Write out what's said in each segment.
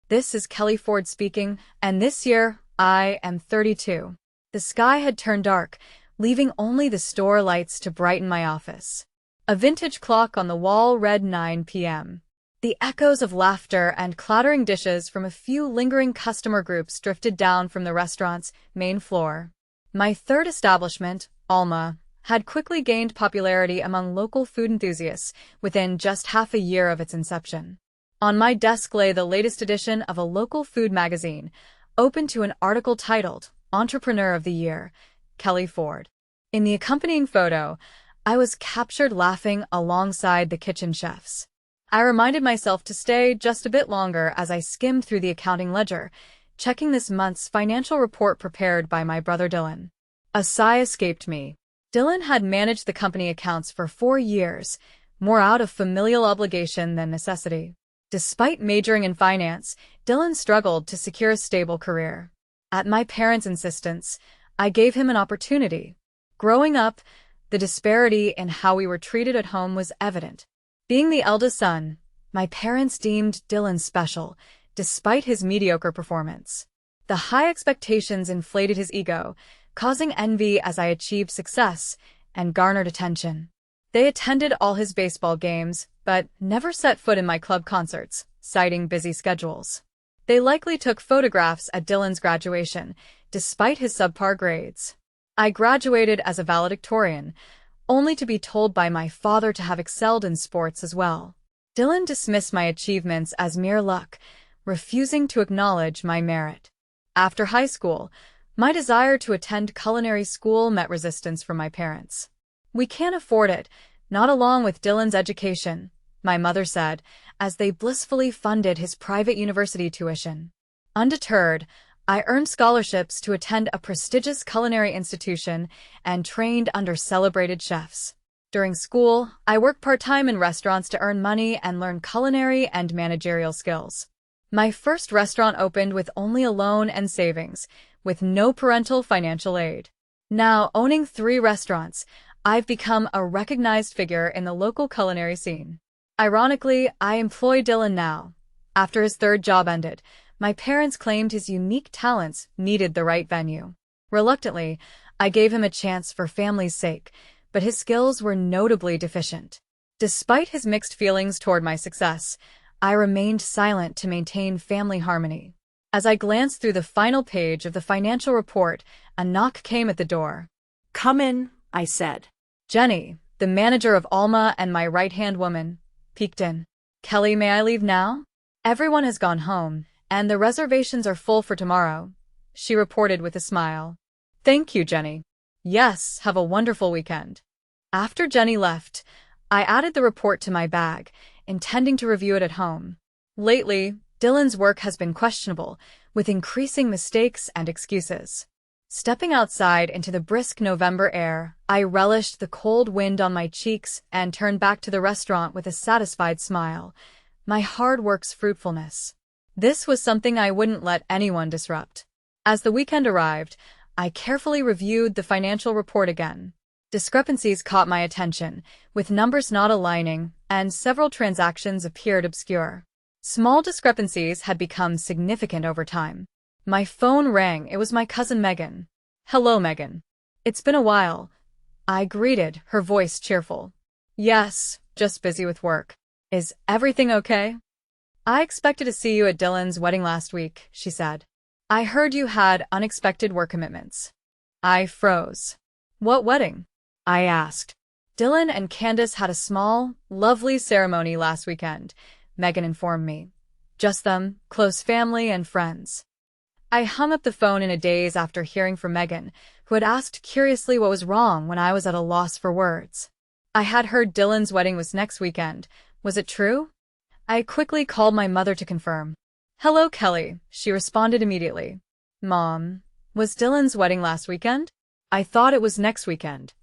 This is Kelly Ford speaking, and this year, I am 32. The sky had turned dark, leaving only the store lights to brighten my office. A vintage clock on the wall read 9 p.m. The echoes of laughter and clattering dishes from a few lingering customer groups drifted down from the restaurant's main floor. My third establishment, Alma, had quickly gained popularity among local food enthusiasts within just half a year of its inception. On my desk lay the latest edition of a local food magazine, open to an article titled Entrepreneur of the Year, Kelly Ford. In the accompanying photo, I was captured laughing alongside the kitchen chefs. I reminded myself to stay just a bit longer as I skimmed through the accounting ledger, checking this month's financial report prepared by my brother Dylan. A sigh escaped me. Dylan had managed the company accounts for 4 years, more out of familial obligation than necessity. Despite majoring in finance, Dylan struggled to secure a stable career. At my parents' insistence, I gave him an opportunity. Growing up, the disparity in how we were treated at home was evident. Being the eldest son, my parents deemed Dylan special, despite his mediocre performance. The high expectations inflated his ego, causing envy as I achieved success and garnered attention. They attended all his baseball games, but never set foot in my club concerts, citing busy schedules. They likely took photographs at Dylan's graduation, despite his subpar grades. I graduated as a valedictorian, only to be told by my father to have excelled in sports as well. Dylan dismissed my achievements as mere luck, refusing to acknowledge my merit. After high school, my desire to attend culinary school met resistance from my parents. "We can't afford it, not along with Dylan's education," my mother said, as they blissfully funded his private university tuition. Undeterred, I earned scholarships to attend a prestigious culinary institution and trained under celebrated chefs. During school, I worked part-time in restaurants to earn money and learn culinary and managerial skills. My first restaurant opened with only a loan and savings, with no parental financial aid. Now, owning 3 restaurants, I've become a recognized figure in the local culinary scene. Ironically, I employ Dylan now. After his 3rd job ended, my parents claimed his unique talents needed the right venue. Reluctantly, I gave him a chance for family's sake, but his skills were notably deficient. Despite his mixed feelings toward my success, I remained silent to maintain family harmony. As I glanced through the final page of the financial report, a knock came at the door. "Come in," I said. Jenny, the manager of Alma and my right-hand woman, peeked in. "Kelly, may I leave now? Everyone has gone home, and the reservations are full for tomorrow," she reported with a smile. "Thank you, Jenny. Yes, have a wonderful weekend." After Jenny left, I added the report to my bag, intending to review it at home. Lately, Dylan's work has been questionable, with increasing mistakes and excuses. Stepping outside into the brisk November air, I relished the cold wind on my cheeks and turned back to the restaurant with a satisfied smile. My hard work's fruitfulness. This was something I wouldn't let anyone disrupt. As the weekend arrived, I carefully reviewed the financial report again. Discrepancies caught my attention, with numbers not aligning, and several transactions appeared obscure. Small discrepancies had become significant over time. My phone rang. It was my cousin Megan. "Hello, Megan. It's been a while," I greeted, her voice cheerful. "Yes, just busy with work. Is everything okay?" "I expected to see you at Dylan's wedding last week," she said. "I heard you had unexpected work commitments." I froze. "What wedding?" I asked. "Dylan and Candace had a small, lovely ceremony last weekend," Megan informed me. "Just them, close family and friends." I hung up the phone in a daze after hearing from Megan, who had asked curiously what was wrong when I was at a loss for words. I had heard Dylan's wedding was next weekend. Was it true? I quickly called my mother to confirm. "Hello, Kelly," she responded immediately. "Mom, was Dylan's wedding last weekend? I thought it was next weekend."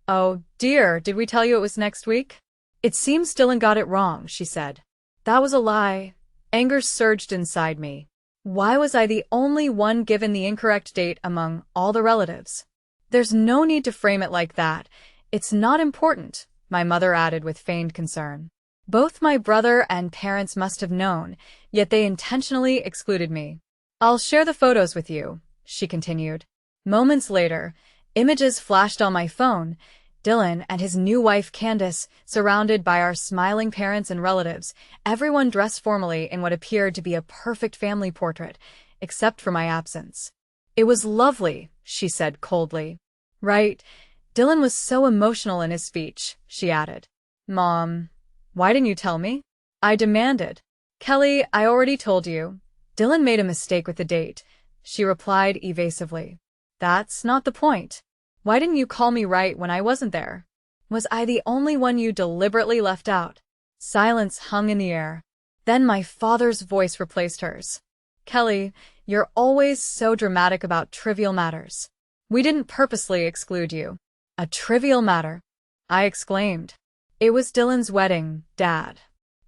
"Oh, dear, did we tell you it was next week?" "It seems Dylan got it wrong," she said. That was a lie. Anger surged inside me. Why was I the only one given the incorrect date among all the relatives? "There's no need to frame it like that. It's not important," my mother added with feigned concern. Both my brother and parents must have known, yet they intentionally excluded me. I'll share the photos with you, she continued. Moments later, images flashed on my phone. Dylan and his new wife Candace, surrounded by our smiling parents and relatives, everyone dressed formally in what appeared to be a perfect family portrait, except for my absence. It was lovely, she said coldly. Right. Dylan was so emotional in his speech, she added. Mom, why didn't you tell me? I demanded. Kelly, I already told you. Dylan made a mistake with the date, she replied evasively. That's not the point. Why didn't you call me right when I wasn't there? Was I the only one you deliberately left out? Silence hung in the air. Then my father's voice replaced hers. Kelly, you're always so dramatic about trivial matters. We didn't purposely exclude you. A trivial matter? I exclaimed. It was Dylan's wedding, Dad.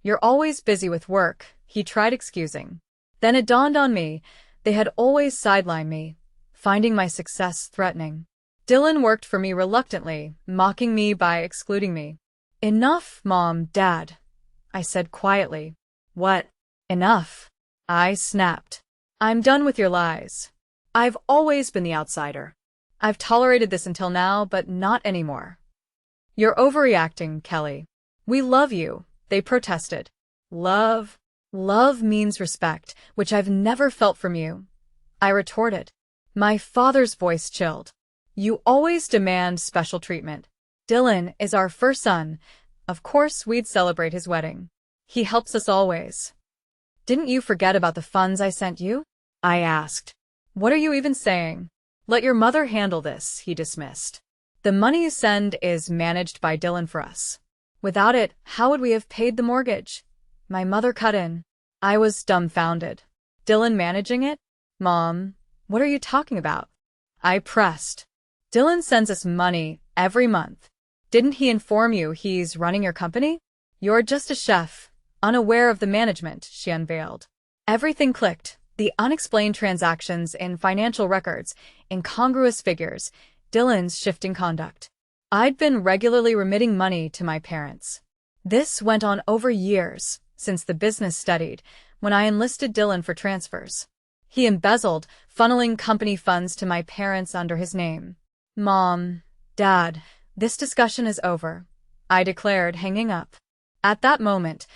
You're always busy with work, he tried excusing. Then it dawned on me, they had always sidelined me, finding my success threatening. Dylan worked for me reluctantly, mocking me by excluding me. Enough, Mom, Dad, I said quietly. What? Enough? I snapped. I'm done with your lies. I've always been the outsider. I've tolerated this until now, but not anymore. You're overreacting, Kelly. We love you, they protested. Love? Love means respect, which I've never felt from you, I retorted. My father's voice chilled. You always demand special treatment. Dylan is our first son. Of course we'd celebrate his wedding. He helps us always. Didn't you forget about the funds I sent you? I asked. What are you even saying? Let your mother handle this, he dismissed. The money you send is managed by Dylan for us. Without it, how would we have paid the mortgage? My mother cut in. I was dumbfounded. Dylan managing it? Mom, what are you talking about? I pressed. Dylan sends us money every month. Didn't he inform you he's running your company? You're just a chef, unaware of the management, she unveiled. Everything clicked. The unexplained transactions in financial records, incongruous figures, Dylan's shifting conduct. I'd been regularly remitting money to my parents. This went on over years, since the business steadied, when I enlisted Dylan for transfers. He embezzled, funneling company funds to my parents under his name. Mom, Dad, this discussion is over, I declared, hanging up. At that moment,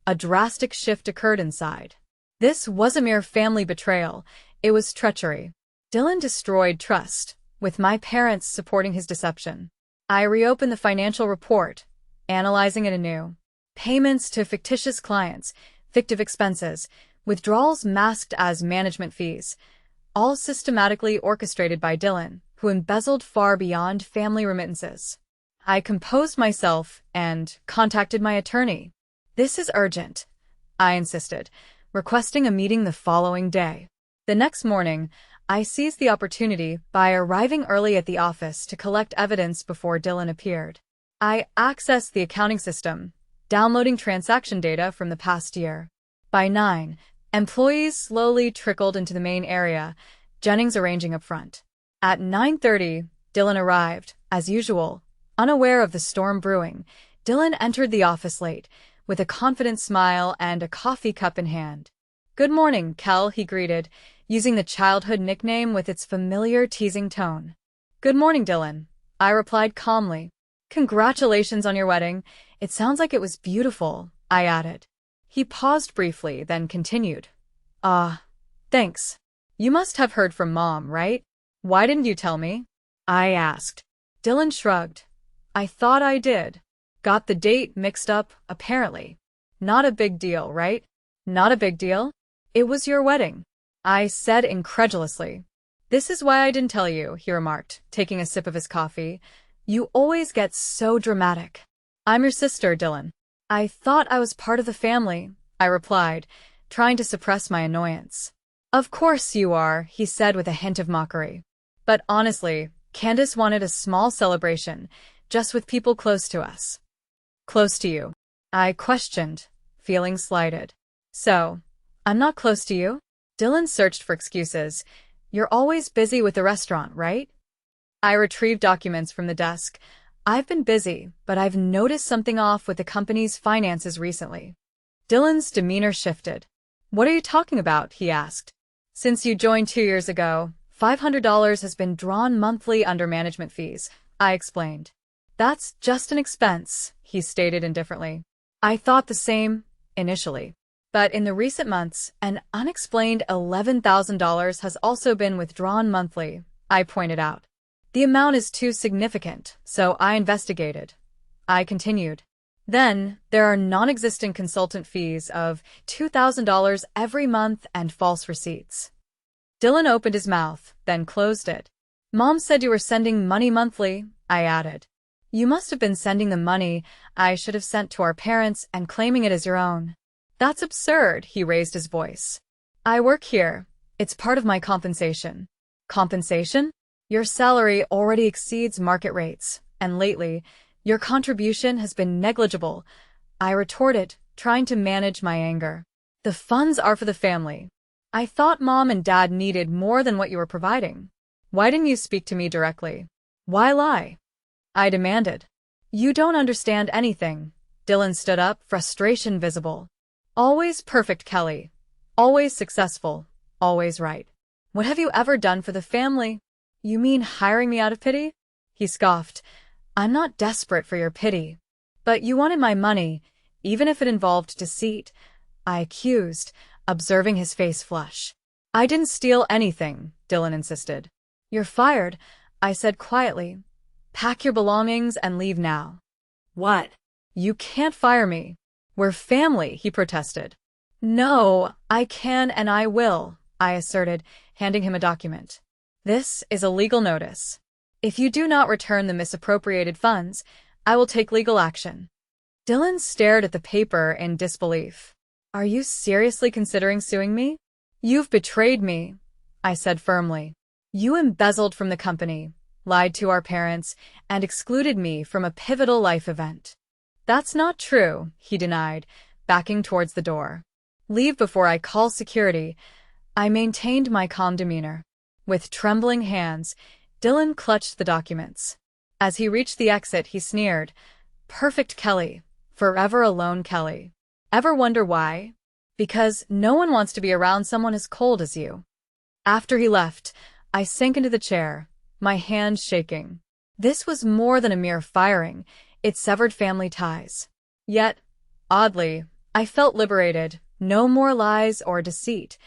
a drastic shift occurred inside. This was a mere family betrayal. It was treachery. Dylan destroyed trust, with my parents supporting his deception. I reopened the financial report, analyzing it anew. Payments to fictitious clients, fictive expenses, withdrawals masked as management fees, all systematically orchestrated by Dylan, who embezzled far beyond family remittances. I composed myself and contacted my attorney. This is urgent, I insisted, requesting a meeting the following day. The next morning, I seized the opportunity by arriving early at the office to collect evidence before Dylan appeared. I accessed the accounting system, downloading transaction data from the past year. By 9, employees slowly trickled into the main area, Jennings arranging up front. At 9:30, Dylan arrived, as usual. Unaware of the storm brewing, Dylan entered the office late, with a confident smile and a coffee cup in hand. Good morning, Kel, he greeted, using the childhood nickname with its familiar teasing tone. Good morning, Dylan, I replied calmly. Congratulations on your wedding. It sounds like it was beautiful, I added. He paused briefly, then continued. Thanks. You must have heard from Mom, right? Why didn't you tell me? I asked. Dylan shrugged. I thought I did. Got the date mixed up, apparently. Not a big deal, right? Not a big deal? It was your wedding, I said incredulously. This is why I didn't tell you, he remarked, taking a sip of his coffee. You always get so dramatic. I'm your sister, Dylan. I thought I was part of the family, I replied, trying to suppress my annoyance. Of course you are, he said with a hint of mockery. But honestly, Candace wanted a small celebration, just with people close to us. Close to you? I questioned, feeling slighted. So, I'm not close to you? Dylan searched for excuses. You're always busy with the restaurant, right? I retrieved documents from the desk. I've been busy, but I've noticed something off with the company's finances recently. Dylan's demeanor shifted. What are you talking about? He asked. Since you joined 2 years ago, $500 has been drawn monthly under management fees, I explained. That's just an expense, he stated indifferently. I thought the same, initially. But in the recent months, an unexplained $11,000 has also been withdrawn monthly, I pointed out. The amount is too significant, so I investigated. I continued. Then, there are non-existent consultant fees of $2,000 every month and false receipts. Dylan opened his mouth, then closed it. Mom said you were sending money monthly, I added. You must have been sending the money I should have sent to our parents and claiming it as your own. That's absurd, he raised his voice. I work here. It's part of my compensation. Compensation? Your salary already exceeds market rates, and lately, your contribution has been negligible, I retorted, trying to manage my anger. The funds are for the family. I thought Mom and Dad needed more than what you were providing. Why didn't you speak to me directly? Why lie? I demanded. You don't understand anything. Dylan stood up, frustration visible. Always perfect, Kelly. Always successful. Always right. What have you ever done for the family? You mean hiring me out of pity? He scoffed. I'm not desperate for your pity. But you wanted my money, even if it involved deceit, I accused, observing his face flush. I didn't steal anything, Dylan insisted. You're fired, I said quietly. Pack your belongings and leave now. What? You can't fire me. We're family, he protested. No, I can and I will, I asserted, handing him a document. This is a legal notice. If you do not return the misappropriated funds, I will take legal action. Dylan stared at the paper in disbelief. Are you seriously considering suing me? You've betrayed me, I said firmly. You embezzled from the company, lied to our parents, and excluded me from a pivotal life event. That's not true, he denied, backing towards the door. Leave before I call security. I maintained my calm demeanor. With trembling hands, Dylan clutched the documents. As he reached the exit, he sneered, Perfect Kelly. Forever alone Kelly. Ever wonder why? Because no one wants to be around someone as cold as you. After he left, I sank into the chair, my hands shaking. This was more than a mere firing, it severed family ties. Yet, oddly, I felt liberated, no more lies or deceit,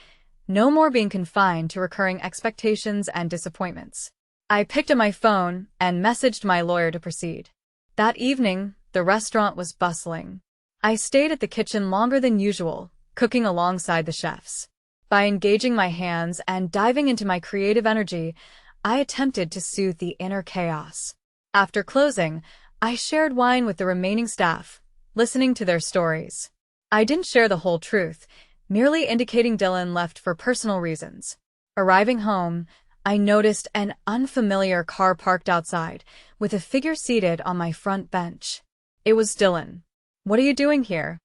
no more being confined to recurring expectations and disappointments. I picked up my phone and messaged my lawyer to proceed. That evening, the restaurant was bustling. I stayed at the kitchen longer than usual, cooking alongside the chefs. By engaging my hands and diving into my creative energy, I attempted to soothe the inner chaos. After closing, I shared wine with the remaining staff, listening to their stories. I didn't share the whole truth, merely indicating Dylan left for personal reasons. Arriving home, I noticed an unfamiliar car parked outside, with a figure seated on my front bench. It was Dylan. What are you doing here?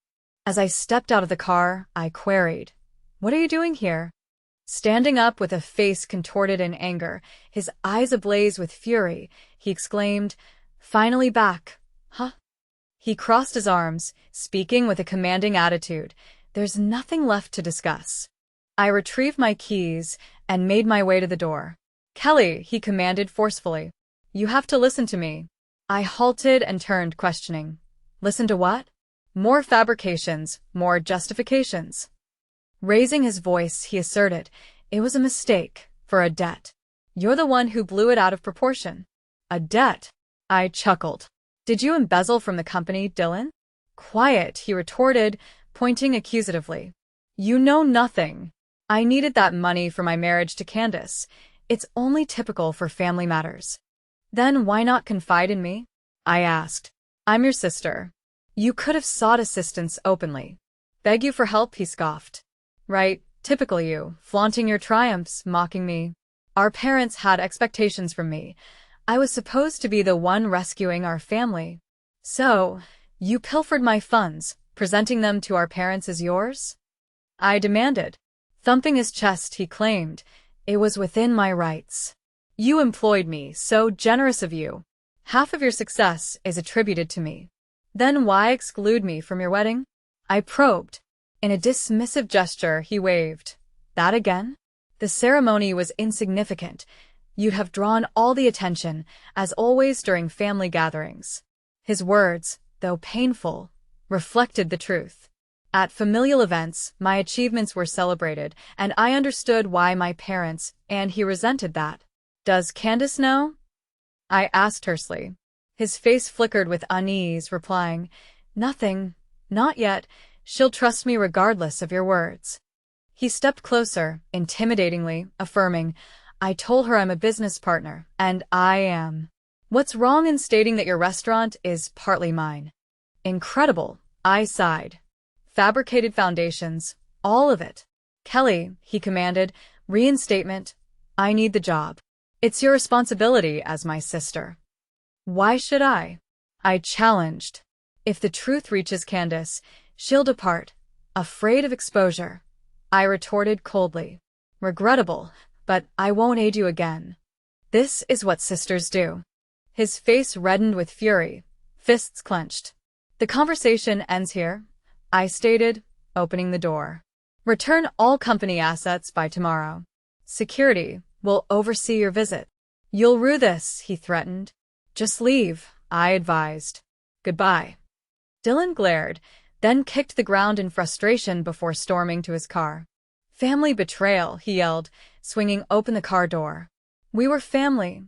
As I stepped out of the car, I queried, What are you doing here? Standing up with a face contorted in anger, his eyes ablaze with fury, he exclaimed, Finally back, huh? He crossed his arms, speaking with a commanding attitude. There's nothing left to discuss. I retrieved my keys and made my way to the door. Kelly, he commanded forcefully. You have to listen to me. I halted and turned, questioning. Listen to what? More fabrications, more justifications. Raising his voice, he asserted, It was a mistake, for a debt. You're the one who blew it out of proportion. A debt? I chuckled. Did you embezzle from the company, Dylan? Quiet, he retorted, pointing accusatively. You know nothing. I needed that money for my marriage to Candace. It's only typical for family matters. Then why not confide in me? I asked. I'm your sister. You could have sought assistance openly. Beg you for help, he scoffed. Right, typical you, flaunting your triumphs, mocking me. Our parents had expectations from me. I was supposed to be the one rescuing our family. So, you pilfered my funds, presenting them to our parents as yours? I demanded. Thumping his chest, he claimed, It was within my rights. You employed me, so generous of you. Half of your success is attributed to me. Then why exclude me from your wedding? I probed. In a dismissive gesture, he waved. That again? The ceremony was insignificant. You'd have drawn all the attention, as always during family gatherings. His words, though painful, reflected the truth. At familial events, my achievements were celebrated, and I understood why my parents, and he resented that. Does Candace know? I asked tersely. His face flickered with unease, replying, Nothing, not yet. She'll trust me regardless of your words. He stepped closer, intimidatingly, affirming, I told her I'm a business partner, and I am. What's wrong in stating that your restaurant is partly mine? Incredible, I sighed. Fabricated foundations, all of it. Kelly, he commanded, reinstatement. I need the job. It's your responsibility as my sister. Why should I? I challenged. If the truth reaches Candace, she'll depart, afraid of exposure. I retorted coldly. Regrettable, but I won't aid you again. This is what sisters do. His face reddened with fury, fists clenched. The conversation ends here, I stated, opening the door. Return all company assets by tomorrow. Security will oversee your visit. You'll rue this, he threatened. Just leave, I advised. Goodbye. Dylan glared, then kicked the ground in frustration before storming to his car. Family betrayal, he yelled, swinging open the car door. We were family,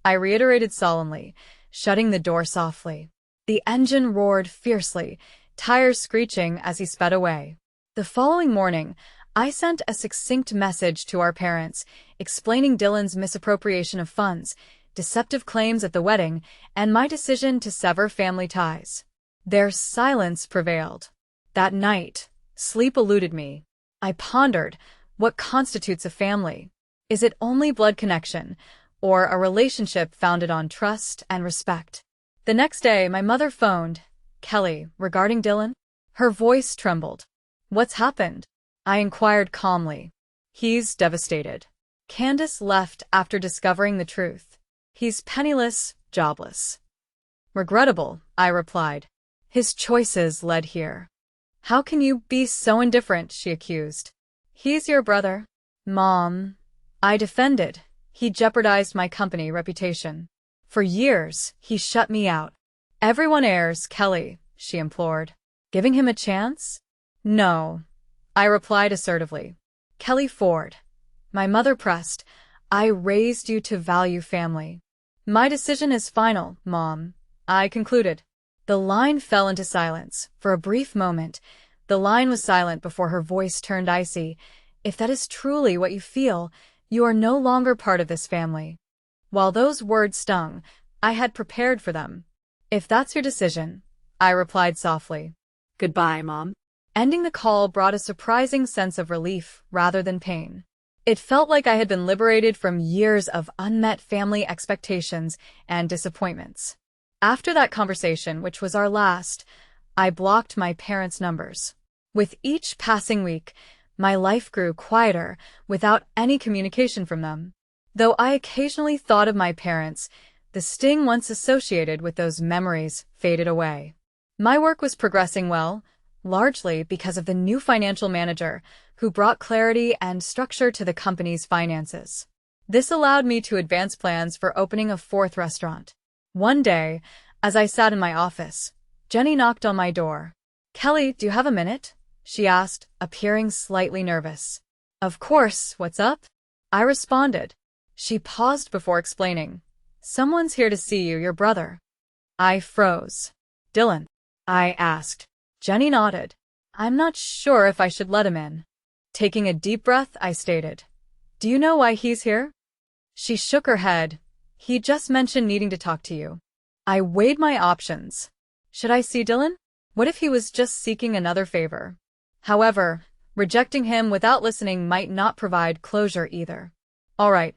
I reiterated solemnly, shutting the door softly. The engine roared fiercely, tires screeching as he sped away. The following morning, I sent a succinct message to our parents, explaining Dylan's misappropriation of funds, deceptive claims at the wedding, and my decision to sever family ties. Their silence prevailed. That night, sleep eluded me. I pondered, what constitutes a family? Is it only blood connection, or a relationship founded on trust and respect? The next day, my mother phoned, Kelly, regarding Dylan. Her voice trembled. What's happened? I inquired calmly. He's devastated. Candace left after discovering the truth. He's penniless, jobless. Regrettable, I replied. His choices led here. How can you be so indifferent, she accused. He's your brother. Mom. I defended. He jeopardized my company reputation. For years, he shut me out. Everyone errs, Kelly, she implored. Giving him a chance? No, I replied assertively. Kelly Ford. My mother pressed. I raised you to value family. My decision is final, Mom, I concluded. The line fell into silence. For a brief moment, the line was silent before her voice turned icy. If that is truly what you feel, you are no longer part of this family. While those words stung, I had prepared for them. If that's your decision, I replied softly. Goodbye, Mom. Ending the call brought a surprising sense of relief rather than pain. It felt like I had been liberated from years of unmet family expectations and disappointments. After that conversation, which was our last, I blocked my parents' numbers. With each passing week, my life grew quieter without any communication from them. Though I occasionally thought of my parents, the sting once associated with those memories faded away. My work was progressing well, largely because of the new financial manager who brought clarity and structure to the company's finances. This allowed me to advance plans for opening a fourth restaurant. One day, as I sat in my office, Jenny knocked on my door. Kelly, do you have a minute? She asked, appearing slightly nervous. Of course, what's up? I responded. She paused before explaining. Someone's here to see you, your brother. I froze. Dylan? I asked. Jenny nodded. I'm not sure if I should let him in. Taking a deep breath, I stated. Do you know why he's here? She shook her head. He just mentioned needing to talk to you. I weighed my options. Should I see Dylan? What if he was just seeking another favor? However, rejecting him without listening might not provide closure either. All right.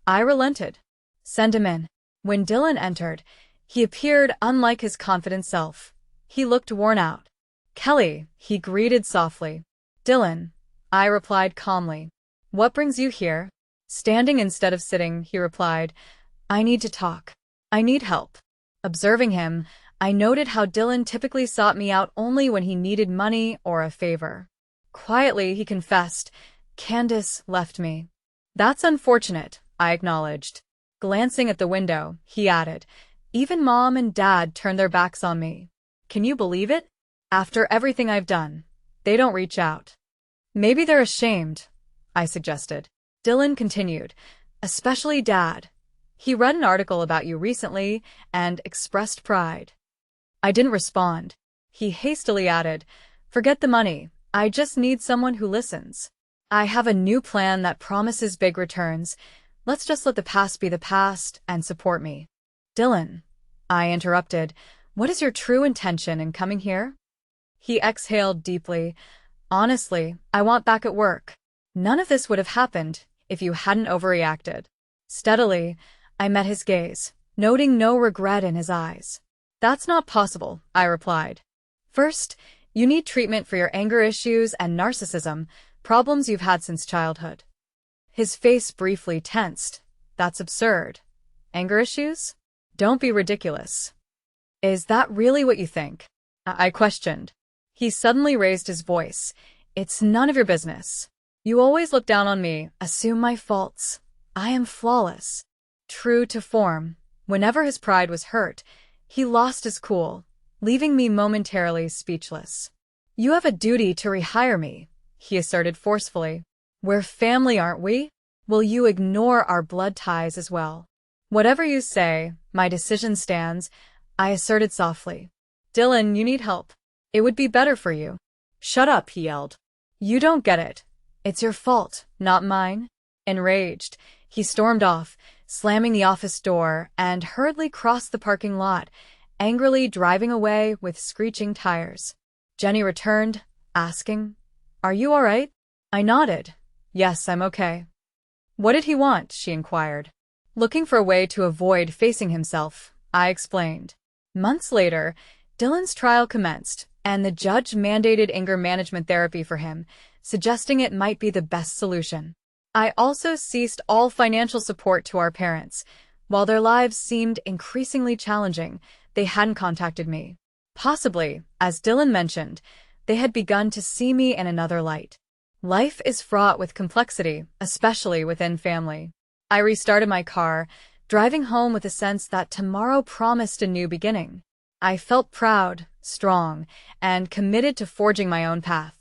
I relented. Send him in. When Dylan entered, he appeared unlike his confident self. He looked worn out. Kelly, he greeted softly. Dylan, I replied calmly. What brings you here? Standing instead of sitting, he replied. I need to talk. I need help. Observing him, I noted how Dylan typically sought me out only when he needed money or a favor. Quietly, he confessed, "Candace left me." "That's unfortunate," I acknowledged. Glancing at the window, he added, "Even Mom and Dad turned their backs on me. Can you believe it? After everything I've done, they don't reach out." "Maybe they're ashamed," I suggested. Dylan continued, "Especially Dad. He read an article about you recently and expressed pride." I didn't respond. He hastily added, "Forget the money. I just need someone who listens. I have a new plan that promises big returns. Let's just let the past be the past and support me." "Dylan," I interrupted, "what is your true intention in coming here?" He exhaled deeply. "Honestly, I want back at work. None of this would have happened if you hadn't overreacted." Steadily, I met his gaze, noting no regret in his eyes. "That's not possible," I replied. "First, you need treatment for your anger issues and narcissism, problems you've had since childhood." His face briefly tensed. "That's absurd. Anger issues? Don't be ridiculous." "Is that really what you think?" I questioned. He suddenly raised his voice. "It's none of your business. You always look down on me, assume my faults. I am flawless." True to form, whenever his pride was hurt, he lost his cool, leaving me momentarily speechless. "You have a duty to rehire me," he asserted forcefully. "We're family, aren't we? Will you ignore our blood ties as well?" "Whatever you say, my decision stands," I asserted softly. "Dylan, you need help. It would be better for you." "Shut up," he yelled. "You don't get it. It's your fault, not mine." Enraged, he stormed off, slamming the office door, and hurriedly crossed the parking lot, angrily driving away with screeching tires. Jenny returned, asking, "Are you all right?" I nodded. "Yes, I'm okay." "What did he want?" she inquired. Looking for a way to avoid facing himself, I explained. Months later, Dylan's trial commenced, and the judge mandated anger management therapy for him, suggesting it might be the best solution. I also ceased all financial support to our parents. While their lives seemed increasingly challenging, they hadn't contacted me. Possibly, as Dylan mentioned, they had begun to see me in another light. Life is fraught with complexity, especially within family. I restarted my car, driving home with a sense that tomorrow promised a new beginning. I felt proud, strong, and committed to forging my own path.